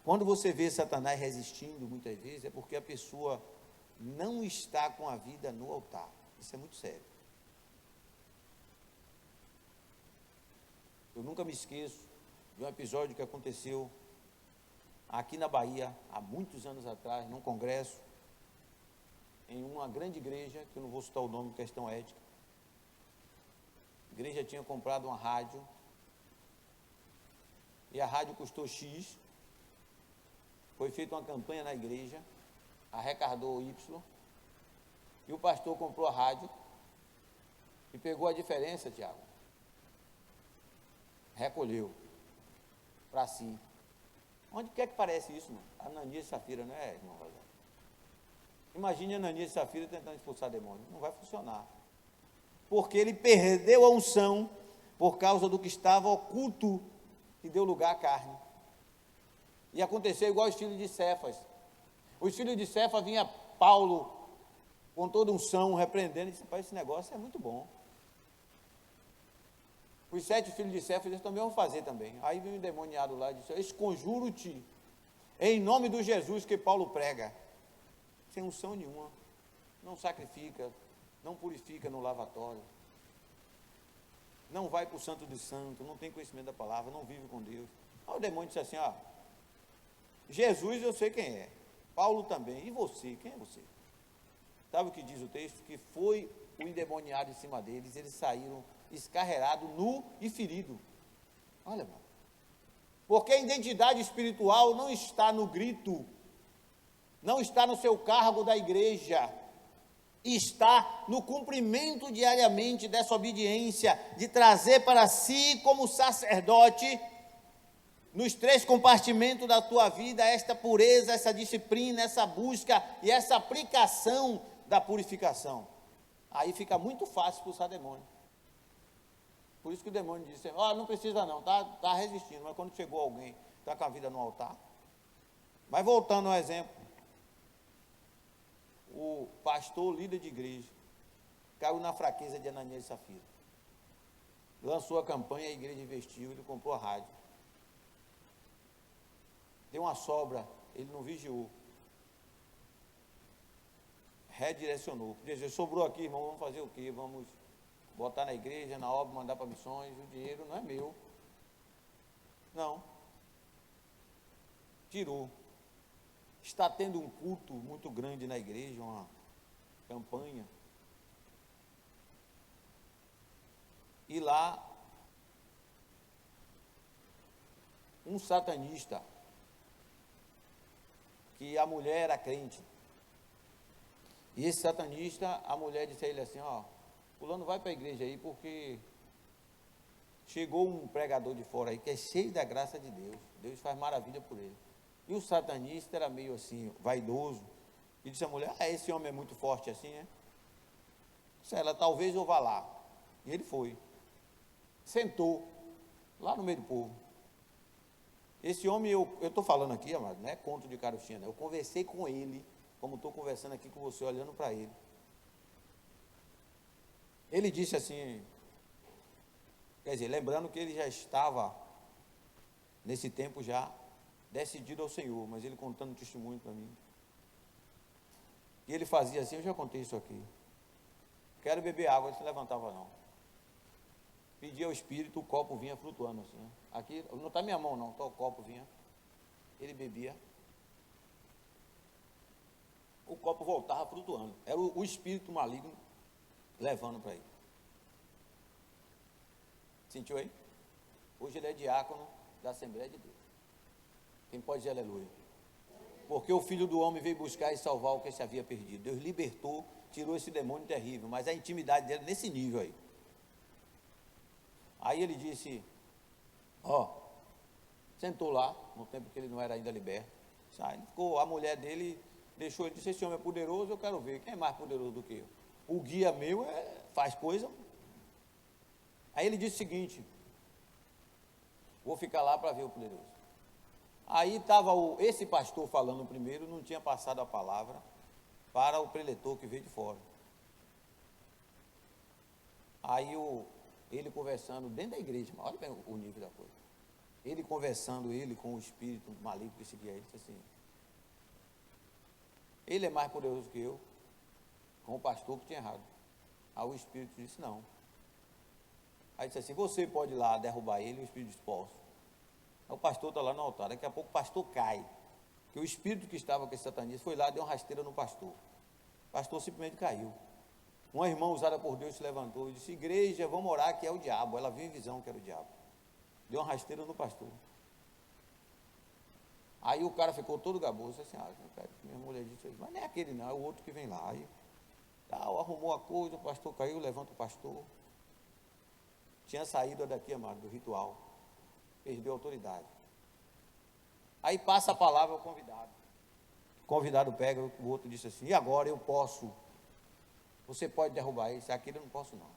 Quando você vê Satanás resistindo, muitas vezes, é porque a pessoa não está com a vida no altar. Isso é muito sério. Eu nunca me esqueço de um episódio que aconteceu aqui na Bahia, há muitos anos atrás, num congresso, em uma grande igreja, que eu não vou citar o nome por questão ética. A igreja tinha comprado uma rádio, e a rádio custou X, foi feita uma campanha na igreja, arrecadou Y, e o pastor comprou a rádio, e pegou a diferença, Tiago, recolheu para si. Onde quer que parece isso, mano? Ananias e Safira, não é, irmão Rosado? Imagine Ananias e Safira tentando expulsar demônio. Não vai funcionar. Porque ele perdeu a unção por causa do que estava oculto e deu lugar à carne. E aconteceu igual os filhos de Cefas. Os filhos de Cefas vinha Paulo com toda unção, repreendendo, e disse: pai, esse negócio é muito bom. Os 7 filhos de Cefas, eles também vão fazer também. Aí vem o endemoniado lá e disse: esconjuro-te em nome do Jesus que Paulo prega. Sem unção nenhuma, não sacrifica, não purifica no lavatório, não vai para o santo dos santos, não tem conhecimento da palavra, não vive com Deus. Aí o demônio disse assim: Jesus eu sei quem é, Paulo também, e você, quem é você? Sabe o que diz o texto? Que foi o endemoniado em cima deles, eles saíram escarreirados, nu e ferido. Olha, irmão, porque a identidade espiritual não está no grito, não está no seu cargo da igreja, está no cumprimento diariamente dessa obediência, de trazer para si como sacerdote, nos 3 compartimentos da tua vida, esta pureza, essa disciplina, essa busca e essa aplicação da purificação. Aí fica muito fácil expulsar demônio. Por isso que o demônio disse: não precisa não, está resistindo. Mas quando chegou alguém, está com a vida no altar. Mas voltando ao exemplo, o pastor, líder de igreja, caiu na fraqueza de Ananias e Safira. Lançou a campanha, a igreja investiu, ele comprou a rádio. Deu uma sobra, ele não vigiou. Redirecionou. Dizer: sobrou aqui, irmão, vamos fazer o quê? Vamos botar na igreja, na obra, mandar para missões, o dinheiro não é meu. Não. Tirou. Está tendo um culto muito grande na igreja, uma campanha. E lá, um satanista, que a mulher era crente. E esse satanista, a mulher disse a ele assim: fulano, vai para a igreja aí, porque chegou um pregador de fora aí, que é cheio da graça de Deus. Deus faz maravilha por ele. E o satanista era meio assim, vaidoso, e disse à mulher: esse homem é muito forte assim, né? Disse ela: talvez eu vá lá. E ele foi. Sentou, lá no meio do povo. Esse homem, eu estou falando aqui, amado, não é conto de carochinha, eu conversei com ele, como estou conversando aqui com você, olhando para ele. Ele disse assim, quer dizer, lembrando que ele já estava, nesse tempo já, decidido ao Senhor, mas ele contando testemunho para mim. E ele fazia assim: eu já contei isso aqui. Quero beber água, ele se levantava não. Pedia ao Espírito, o copo vinha flutuando assim. Né? Aqui, não está minha mão não, tá, o copo vinha. Ele bebia. O copo voltava flutuando. Era o espírito maligno levando para ele. Sentiu aí? Hoje ele é diácono da Assembleia de Deus. Quem pode dizer aleluia? Porque o Filho do Homem veio buscar e salvar o que se havia perdido. Deus libertou, tirou esse demônio terrível, mas a intimidade dele nesse nível aí. Aí ele disse: sentou lá, no tempo que ele não era ainda liberto. Aí ficou, a mulher dele deixou, ele disse, esse homem é poderoso, eu quero ver, quem é mais poderoso do que eu? O guia meu faz coisa. Aí ele disse o seguinte, vou ficar lá para ver o poderoso. Aí estava esse pastor falando primeiro, não tinha passado a palavra para o preletor que veio de fora. Aí ele conversando dentro da igreja, olha bem o nível da coisa. Ele conversando, ele com o espírito maligno que seguia ele, disse assim, ele é mais poderoso que eu, com o pastor que tinha errado. Aí o espírito disse, não. Aí disse assim, você pode ir lá derrubar ele, e o espírito disse, posso. Aí o pastor está lá no altar, daqui a pouco o pastor cai, porque o espírito que estava com esse satanista foi lá, deu uma rasteira no pastor. O pastor simplesmente caiu. Uma irmã usada por Deus se levantou e disse, igreja, vamos orar que é o diabo. Ela viu em visão que era o diabo. Deu uma rasteira no pastor. Aí o cara ficou todo gaboso, assim, minha mulher disse, mas não é aquele não, é o outro que vem lá. Aí arrumou a coisa, o pastor caiu, levanta o pastor. Tinha saído daqui, amado, do ritual. Perdeu a autoridade. Aí passa a palavra ao convidado. O convidado pega, o outro disse assim, e agora eu posso? Você pode derrubar isso, aquilo eu não posso não.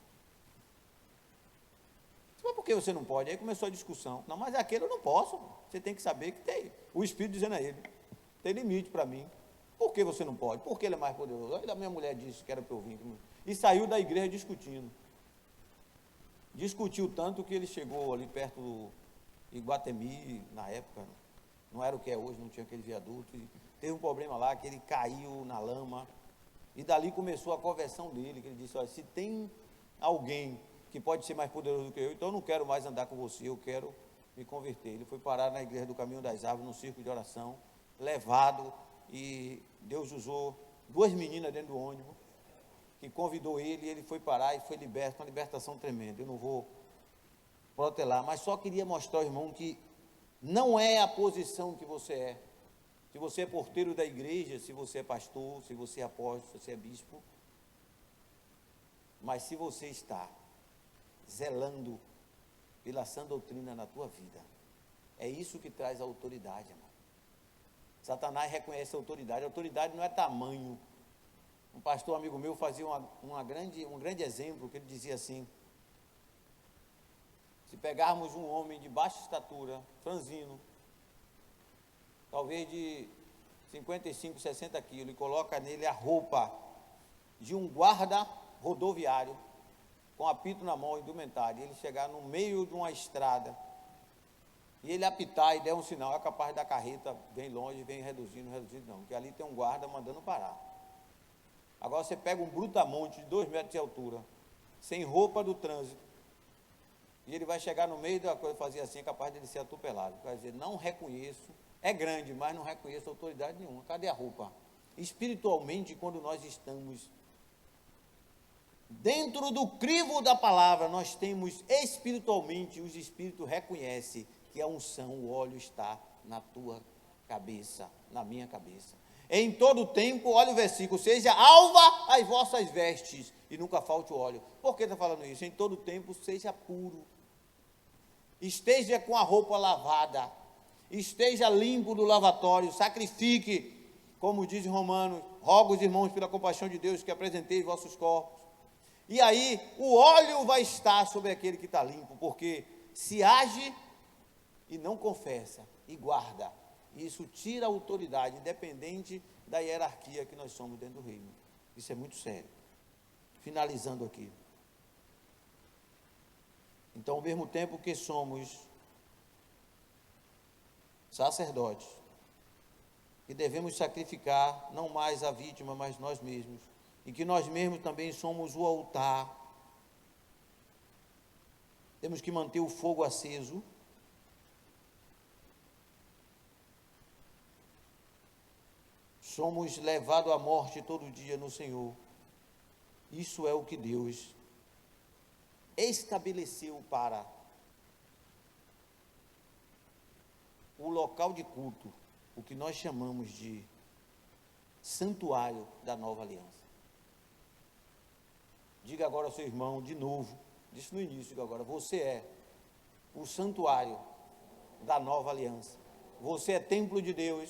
Mas por que você não pode? Aí começou a discussão. Não, mas aquele eu não posso. Você tem que saber que tem. O Espírito dizendo a ele, tem limite para mim. Por que você não pode? Porque ele é mais poderoso. Aí a minha mulher disse que era para eu vir. E saiu da igreja discutindo. Discutiu tanto que ele chegou ali perto do Iguatemi, na época, não era o que é hoje, não tinha aquele viaduto. E teve um problema lá, que ele caiu na lama. E dali começou a conversão dele, que ele disse, olha, se tem alguém que pode ser mais poderoso do que eu, então eu não quero mais andar com você, eu quero me converter. Ele foi parar na igreja do Caminho das Árvores, num círculo de oração, levado, e Deus usou 2 meninas dentro do ônibus, que convidou ele, e ele foi parar e foi liberto, uma libertação tremenda. Eu não vou protelar, mas só queria mostrar ao irmão que não é a posição que você é. Se você é porteiro da igreja, se você é pastor, se você é apóstolo, se você é bispo, mas se você está zelando pela sã doutrina na tua vida, é isso que traz a autoridade, amado. Satanás reconhece a autoridade não é tamanho. Um pastor amigo meu fazia um grande exemplo, que ele dizia assim, se pegarmos um homem de baixa estatura, franzino, talvez de 55, 60 quilos, e coloca nele a roupa de um guarda rodoviário, com apito na mão, indumentário, e ele chegar no meio de uma estrada, e ele apitar e der um sinal, é capaz da carreta, vem longe, vem reduzindo, não, porque ali tem um guarda mandando parar. Agora você pega um brutamonte de 2 metros de altura, sem roupa do trânsito, e ele vai chegar no meio da coisa, fazer assim, é capaz de ele ser atropelado. Quer dizer, não reconheço, é grande, mas não reconheço autoridade nenhuma. Cadê a roupa? Espiritualmente, quando nós estamos dentro do crivo da palavra, nós temos espiritualmente, os espíritos reconhecem que a unção, o óleo está na tua cabeça, na minha cabeça. Em todo tempo, olha o versículo, seja alva as vossas vestes, e nunca falte o óleo. Por que está falando isso? Em todo tempo, seja puro. Esteja com a roupa lavada, esteja limpo do lavatório, sacrifique, como diz em Romanos, rogo os irmãos pela compaixão de Deus que apresenteis vossos corpos. E aí o óleo vai estar sobre aquele que está limpo, porque se age e não confessa, e guarda, isso tira a autoridade, independente da hierarquia que nós somos dentro do reino. Isso é muito sério. Finalizando aqui. Então, ao mesmo tempo que somos sacerdotes, que devemos sacrificar não mais a vítima, mas nós mesmos, e que nós mesmos também somos o altar, temos que manter o fogo aceso, somos levados à morte todo dia no Senhor. Isso é o que Deus estabeleceu para o local de culto, o que nós chamamos de santuário da nova aliança. Diga agora ao seu irmão de novo, disse no início, diga agora, você é o santuário da nova aliança. Você é templo de Deus.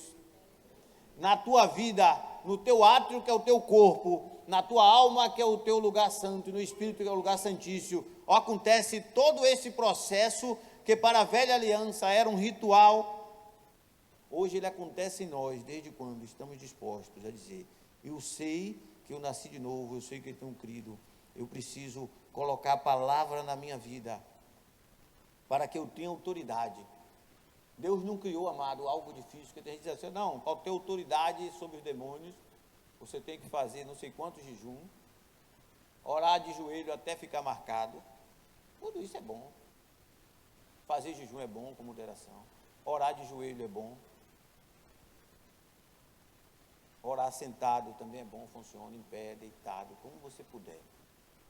Na tua vida, no teu átrio, que é o teu corpo, na tua alma, que é o teu lugar santo, e no espírito, que é o lugar santíssimo, acontece todo esse processo que para a velha aliança era um ritual. Hoje ele acontece em nós, desde quando estamos dispostos a dizer: eu sei que eu nasci de novo, eu sei que eu tenho crido, eu preciso colocar a palavra na minha vida, para que eu tenha autoridade. Deus não criou, amado, algo difícil, que tem gente que diz assim: não, para ter autoridade sobre os demônios, você tem que fazer não sei quantos jejum, orar de joelho até ficar marcado. Tudo isso é bom. Fazer jejum é bom, com moderação. Orar de joelho é bom. Orar sentado também é bom, funciona, em pé, deitado, como você puder.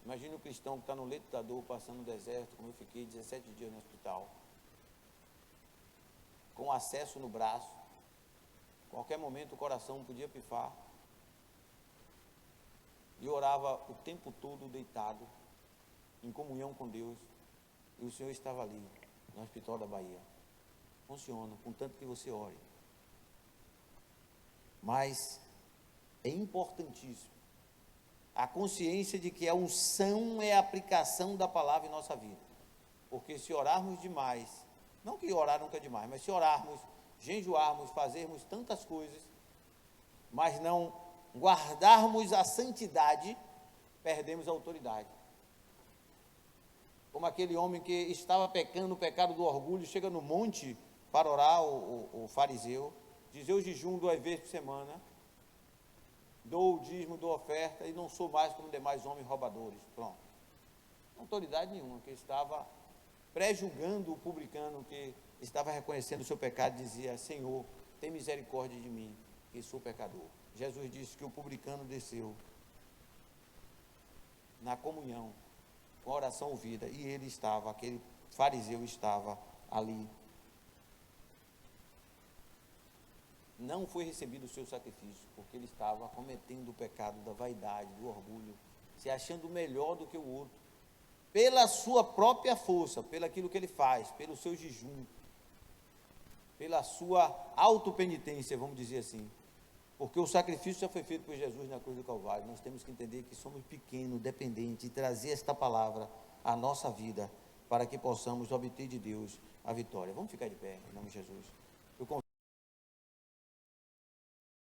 Imagine um cristão que está no leito da dor, passando no deserto, como eu fiquei 17 dias no hospital, com acesso no braço, qualquer momento o coração podia pifar, e orava o tempo todo deitado, em comunhão com Deus, e o Senhor estava ali, no Hospital da Bahia. Funciona, contanto que você ore. Mas é importantíssimo a consciência de que a unção é a aplicação da palavra em nossa vida. Porque se orarmos demais, não que orar nunca é demais, mas se orarmos, jejuarmos, fazermos tantas coisas, mas não guardarmos a santidade, perdemos a autoridade. Como aquele homem que estava pecando o pecado do orgulho, chega no monte para orar, o fariseu, diz: eu jejum 2 vezes por semana, dou o dízimo, dou oferta, e não sou mais como demais homens roubadores. Pronto. Autoridade nenhuma, que estava pré-julgando o publicano, que estava reconhecendo o seu pecado, dizia: Senhor, tem misericórdia de mim, que sou pecador. Jesus disse que o publicano desceu na comunhão, com a oração ouvida, e ele estava, aquele fariseu estava ali. Não foi recebido o seu sacrifício, porque ele estava cometendo o pecado da vaidade, do orgulho, se achando melhor do que o outro, pela sua própria força, pelo aquilo que ele faz, pelo seu jejum, pela sua autopenitência, vamos dizer assim. Porque o sacrifício já foi feito por Jesus na cruz do Calvário. Nós temos que entender que somos pequenos, dependentes, e trazer esta palavra à nossa vida, para que possamos obter de Deus a vitória. Vamos ficar de pé, em nome de Jesus.